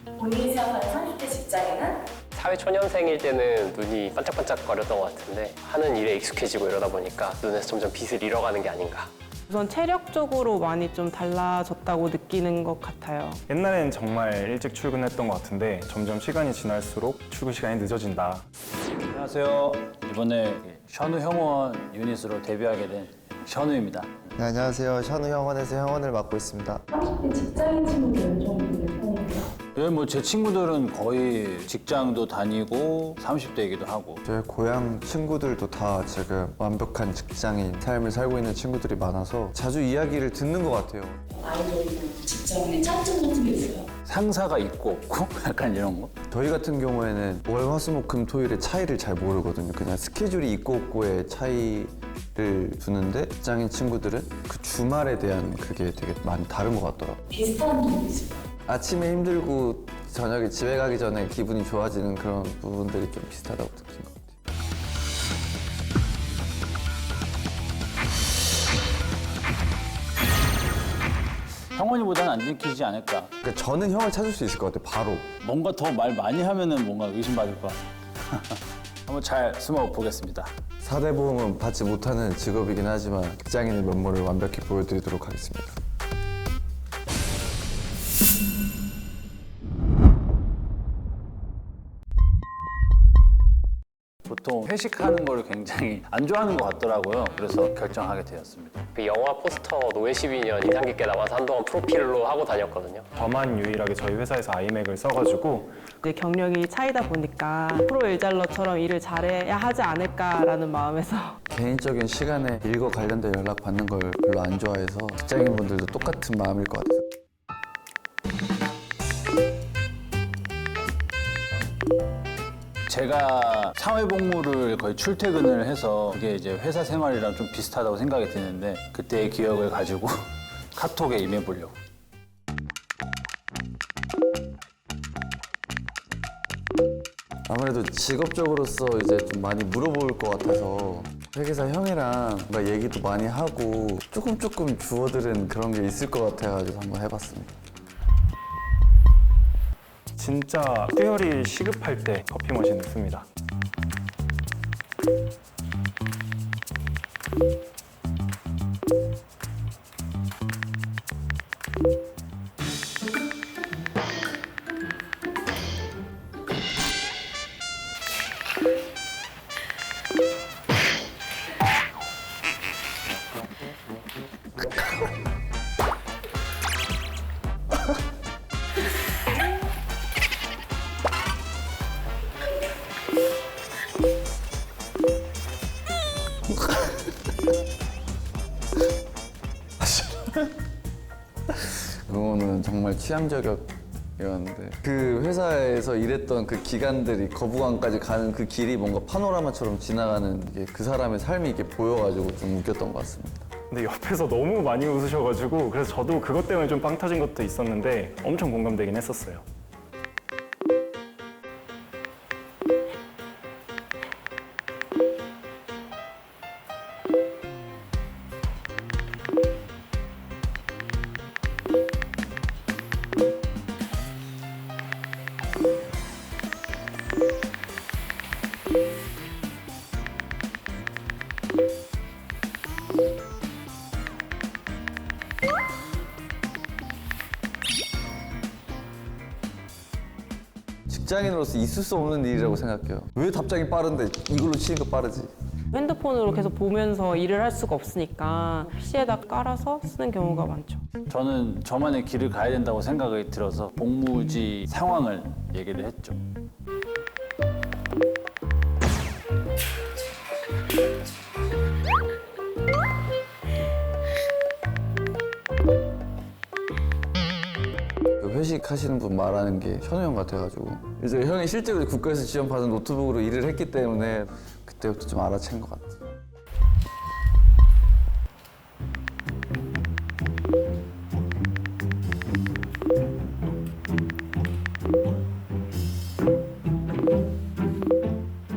본인이 생각하는 30대 직장인은? 사회초년생일 때는 눈이 반짝반짝거렸던 것 같은데 하는 일에 익숙해지고 이러다 보니까 눈에서 점점 빛을 잃어가는 게 아닌가. 우선 체력적으로 많이 좀 달라졌다고 느끼는 것 같아요. 옛날엔 정말 일찍 출근했던 것 같은데 점점 시간이 지날수록 출근 시간이 늦어진다. 안녕하세요. 이번에 션우 형원 유닛으로 데뷔하게 된 션우입니다. 네, 안녕하세요. 션우 형원에서 형원을 맡고 있습니다. 30대 직장인 친구들은 좀 있는 편이고요. 예, 뭐 제 친구들은 거의 직장도 다니고 30대이기도 하고. 저희 고향 친구들도 다 지금 완벽한 직장인 삶을 살고 있는 친구들이 많아서 자주 이야기를 듣는 것 같아요. 아이돌이나 직장인의 장점 같은 게 있어요? 상사가 있고 없고 약간 이런 거. 저희 같은 경우에는 월, 화, 수, 목, 금, 토일의 차이를 잘 모르거든요. 그냥 스케줄이 있고 없고의 차이를 두는데 직장인 친구들은 그 주말에 대한 그게 되게 많이 다른 것 같더라고요. 비슷한 점이 있어요? 아침에 힘들고 저녁에 집에 가기 전에 기분이 좋아지는 그런 부분들이 좀 비슷하다고 느낀 것 같아요. 형원이보다는 안 들키지 않을까. 그러니까 저는 형을 찾을 수 있을 것 같아요, 바로. 뭔가 더 말 많이 하면은 뭔가 의심받을 것 같아. 한번 잘 숨어 보겠습니다. 4대 보험은 받지 못하는 직업이긴 하지만 직장인의 면모를 완벽히 보여드리도록 하겠습니다. 보통 회식하는 걸 굉장히 안 좋아하는 것 같더라고요. 그래서 결정하게 되었습니다. 그 영화 포스터 노예 12년 인상 깊게 남아서 한동안 프로필로 하고 다녔거든요. 저만 유일하게 저희 회사에서 아이맥을 써가지고 이제 경력이 차이다 보니까 프로 일잘러처럼 일을 잘해야 하지 않을까라는 마음에서 개인적인 시간에 일과 관련된 연락 받는 걸 별로 안 좋아해서 직장인분들도 똑같은 마음일 것 같아서. 제가 사회복무를 거의 출퇴근을 해서 그게 이제 회사 생활이랑 좀 비슷하다고 생각이 드는데 그때의 기억을 가지고 카톡에 임해보려고. 아무래도 직업적으로서 이제 좀 많이 물어볼 것 같아서 회계사 형이랑 뭔가 얘기도 많이 하고 조금 주워들은 그런 게 있을 것 같아가지고 한번 해봤습니다. 진짜 수혈이 시급할 때 커피 머신을 씁니다. 그거는 정말 취향저격이었는데 그 회사에서 일했던 그 기간들이 거부감까지 가는 그 길이 뭔가 파노라마처럼 지나가는 게 그 사람의 삶이 이렇게 보여가지고 좀 웃겼던 것 같습니다. 근데 옆에서 너무 많이 웃으셔가지고 그래서 저도 그것 때문에 좀 빵 터진 것도 있었는데 엄청 공감되긴 했었어요. 직장인으로서 있을 수 없는 일이라고 생각해요. 왜 답장이 빠른데 이걸로 치는 거 빠르지? 핸드폰으로 계속 보면서 일을 할 수가 없으니까 PC에다 깔아서 쓰는 경우가 많죠. 저는 저만의 길을 가야 된다고 생각이 들어서 복무지 상황을 얘기를 했죠. 회식 하시는 분 말하는 게 현우 형 같아가지고 이제 형이 실제로 국가에서 지원받은 노트북으로 일을 했기 때문에 그때부터 좀 알아챈 것 같아요.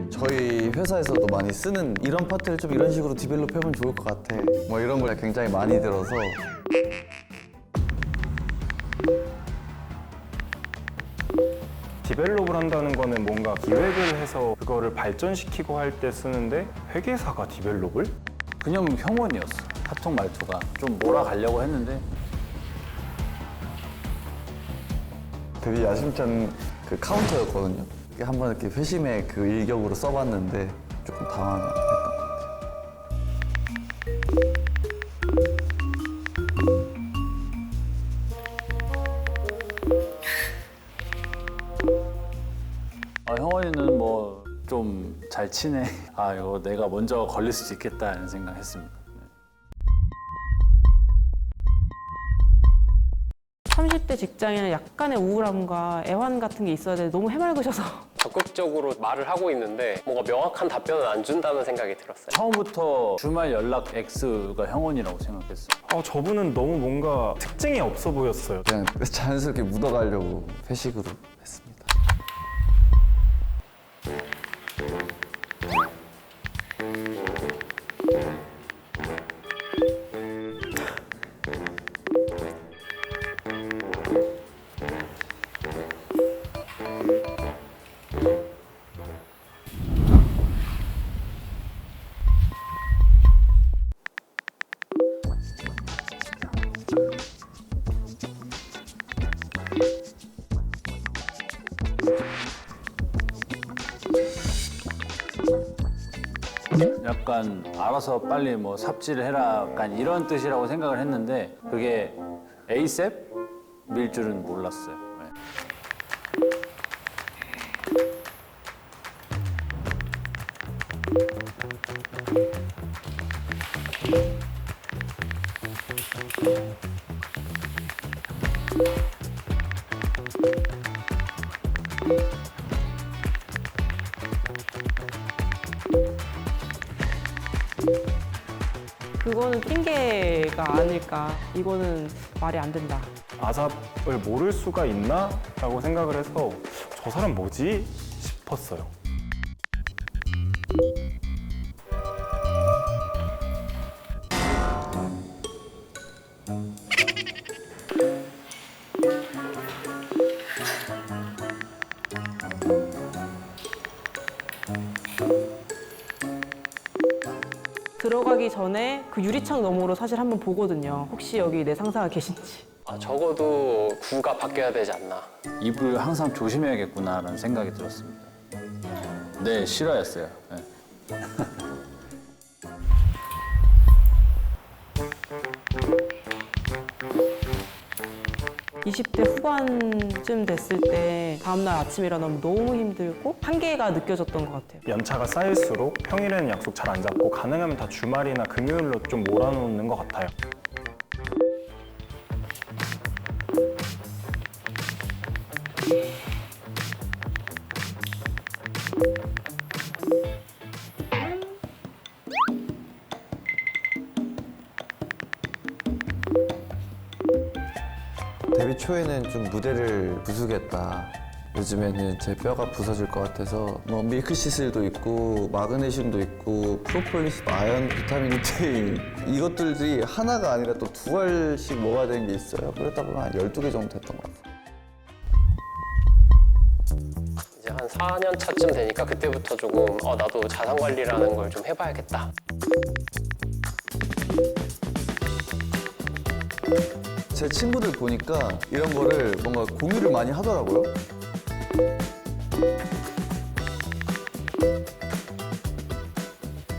저희 회사에서도 많이 쓰는 이런 파트를 좀 이런 식으로 디벨롭 해보면 좋을 것 같아. 뭐 이런 걸 굉장히 많이 들어서 디벨롭을 한다는 거는 뭔가 기획을 해서 그거를 발전시키고 할 때 쓰는데 회계사가 디벨롭을? 그냥 형원이었어. 카톡 말투가 좀 몰아가려고 했는데 되게 야심찬 그 카운터였거든요. 이게 한번 이렇게 회심의 그 일격으로 써봤는데 조금 당황했던 것 같아요. 형원이는 뭐 좀 잘 치네. 아 이거 내가 먼저 걸릴 수도 있겠다 이런 생각했습니다. 30대 직장인은 약간의 우울함과 애환 같은 게 있어야 되는데 너무 해맑으셔서 적극적으로 말을 하고 있는데 뭔가 명확한 답변을 안 준다는 생각이 들었어요. 처음부터 주말 연락 X가 형원이라고 생각했어요. 저분은 너무 뭔가 특징이 없어 보였어요. 그냥 자연스럽게 묻어가려고 회식으로 했습니다. 약간 알아서 빨리 뭐 삽질을 해라 약간 이런 뜻이라고 생각을 했는데 그게 에이셉일 줄은 몰랐어요. 네. 그거는 핑계가 아닐까. 이거는 말이 안 된다. 아삽을 모를 수가 있나? 라고 생각을 해서 저 사람 뭐지? 싶었어요. 들어가기 전에 그 유리창 너머로 사실 한번 보거든요. 혹시 여기 내 상사가 계신지. 적어도 구가 바뀌어야 되지 않나. 입을 항상 조심해야겠구나라는 생각이 들었습니다. 네, 싫어했어요. 네. 20대 후반쯤 됐을 때 다음날 아침에 일어나면 너무 힘들고 한계가 느껴졌던 것 같아요. 연차가 쌓일수록 평일에는 약속 잘 안 잡고 가능하면 다 주말이나 금요일로 좀 몰아놓는 것 같아요. 데뷔 초에는 좀 무대를 부수겠다. 요즘에는 제 뼈가 부서질 것 같아서 뭐 밀크시슬도 있고 마그네슘도 있고 프로폴리스, 아연, 비타민 D 이것들이 하나가 아니라 또 두 알씩 먹어야 되는 게 있어요. 그러다 보면 한 12개 정도 됐던 것 같아요. 이제 한 4년 차쯤 되니까 그때부터 조금 나도 자산 관리라는 걸 좀 해봐야겠다. 제 친구들 보니까 이런 거를 뭔가 공유를 많이 하더라고요.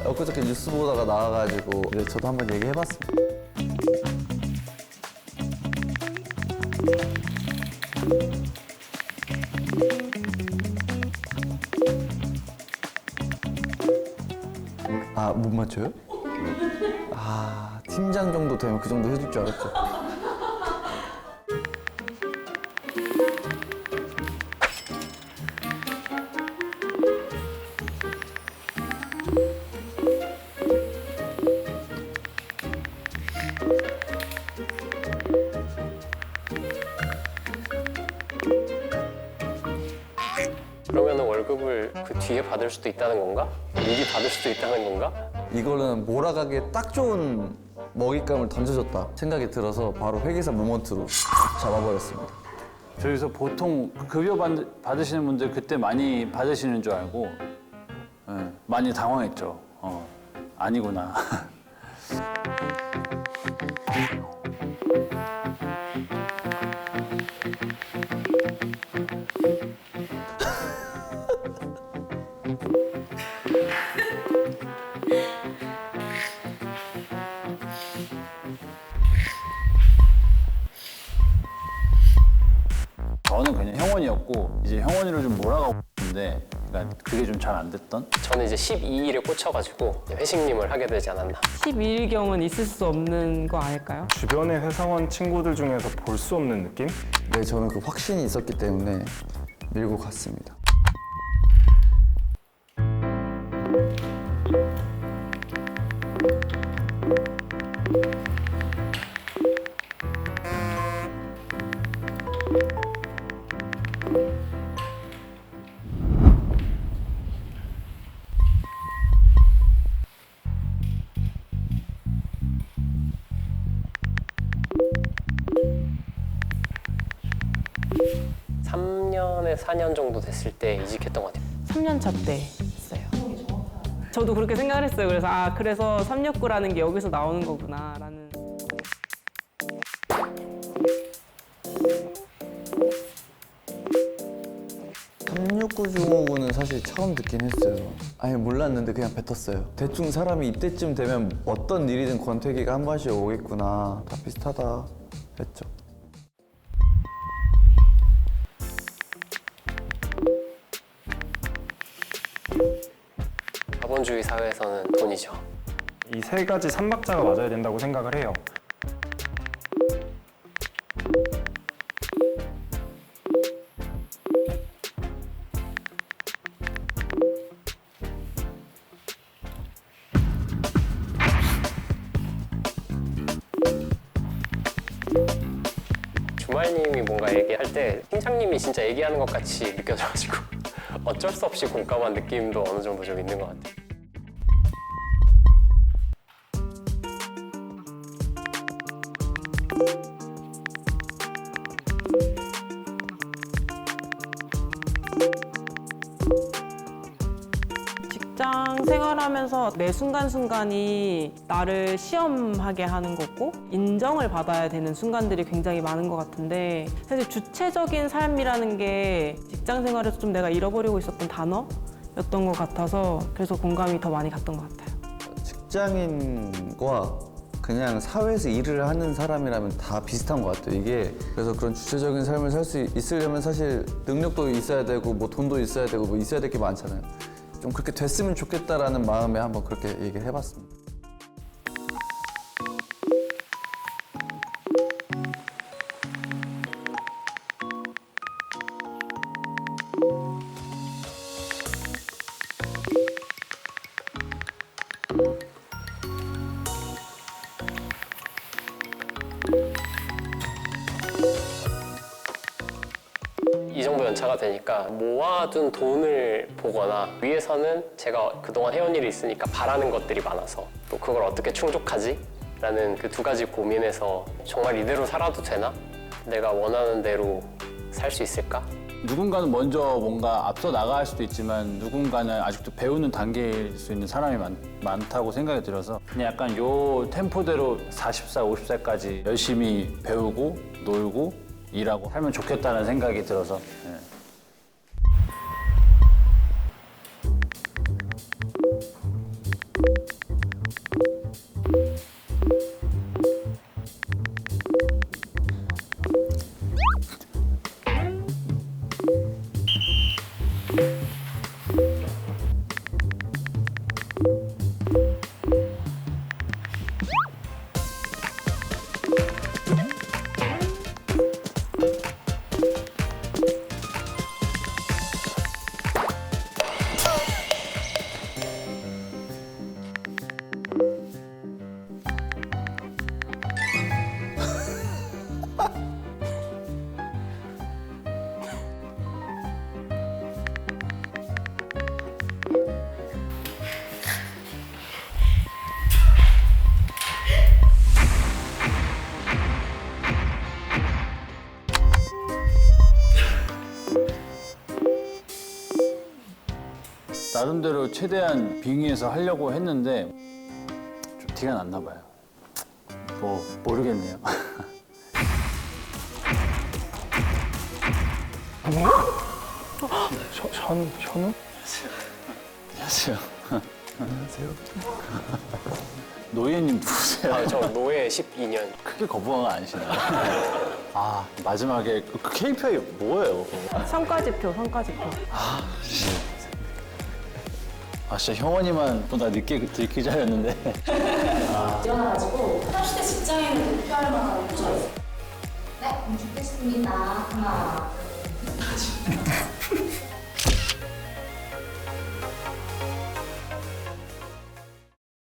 엊그저께 뉴스 보다가 나와가지고 저도 한번 얘기해봤습니다. 아, 못 맞춰요? 아, 팀장 정도 되면 그 정도 해줄 줄 알았죠. 그러면 월급을 그 뒤에 받을 수도 있다는 건가? 미리 받을 수도 있다는 건가? 이거는 몰아가기에 딱 좋은 먹잇감을 던져줬다 생각이 들어서 바로 회계사 모먼트로 잡아버렸습니다. 저기서 보통 급여 받으시는 분들 그때 많이 받으시는 줄 알고 예, 많이 당황했죠. 아니구나. 저는 그냥 형원이었고 이제 형원이를 좀 몰아가고 있는데 그러니까 그게 좀 잘 안 됐던? 저는 이제 12일에 꽂혀가지고 회식님을 하게 되지 않았나. 12일경은 있을 수 없는 거 아닐까요? 주변의 회사원 친구들 중에서 볼 수 없는 느낌? 네, 저는 그 확신이 있었기 때문에 밀고 갔습니다. 삼 3년에 4년 정도 됐을 때 이직했던 것 같아요. 3년 차 때 했어요. 저도 그렇게 생각을 했어요. 그래서 그래서 369라는 게 여기서 나오는 거구나라는. 중후군은 사실 처음 듣긴 했어요. 아니 몰랐는데 그냥 뱉었어요. 대충 사람이 이때쯤 되면 어떤 일이든 권태기가 한 번씩 오겠구나. 다 비슷하다 했죠. 자본주의 사회에서는 돈이죠. 이 세 가지 삼박자가 맞아야 된다고 생각을 해요. 주말님이 뭔가 얘기할 때 팀장님이 진짜 얘기하는 것 같이 느껴져가지고 어쩔 수 없이 공감한 느낌도 어느 정도 좀 있는 것 같아요. 직장 생활하면서 매 순간순간이 나를 시험하게 하는 거고 인정을 받아야 되는 순간들이 굉장히 많은 것 같은데 사실 주체적인 삶이라는 게 직장 생활에서 좀 내가 잃어버리고 있었던 단어였던 것 같아서 그래서 공감이 더 많이 갔던 것 같아요. 직장인과 그냥 사회에서 일을 하는 사람이라면 다 비슷한 것 같아요. 이게 그래서 그런 주체적인 삶을 살 수 있으려면 사실 능력도 있어야 되고 뭐 돈도 있어야 되고 뭐 있어야 될 게 많잖아요. 좀 그렇게 됐으면 좋겠다라는 마음에 한번 그렇게 얘기를 해봤습니다. 이 정도 연차가 되니까 모아둔 돈을 보거나 위에서는 제가 그동안 해온 일이 있으니까 바라는 것들이 많아서 또 그걸 어떻게 충족하지? 라는 그 두 가지 고민에서 정말 이대로 살아도 되나? 내가 원하는 대로 살 수 있을까? 누군가는 먼저 뭔가 앞서 나갈 수도 있지만 누군가는 아직도 배우는 단계일 수 있는 사람이 많다고 생각이 들어서 그냥 약간 요 템포대로 40살, 50살까지 열심히 배우고 놀고 일하고 살면 좋겠다는 생각이 들어서 예. 나름대로 최대한 빙의해서 하려고 했는데 좀 티가 났나 봐요. 뭐 모르겠네요. 현우? 안녕하세요. 안녕하세요. 노예님 누구세요? 아, 저 노예 12년. 크게 거부감은 아니시나요? 아 마지막에 그 KPI 뭐예요? 성과지표, 성과지표. 아 진짜 형원이만 보다 늦게 들키자였는데 일어나가지고 30대 직장인을 대표할 만한 부서가 있어요. 네, 준비됐습니다. 하나, 둘, 셋.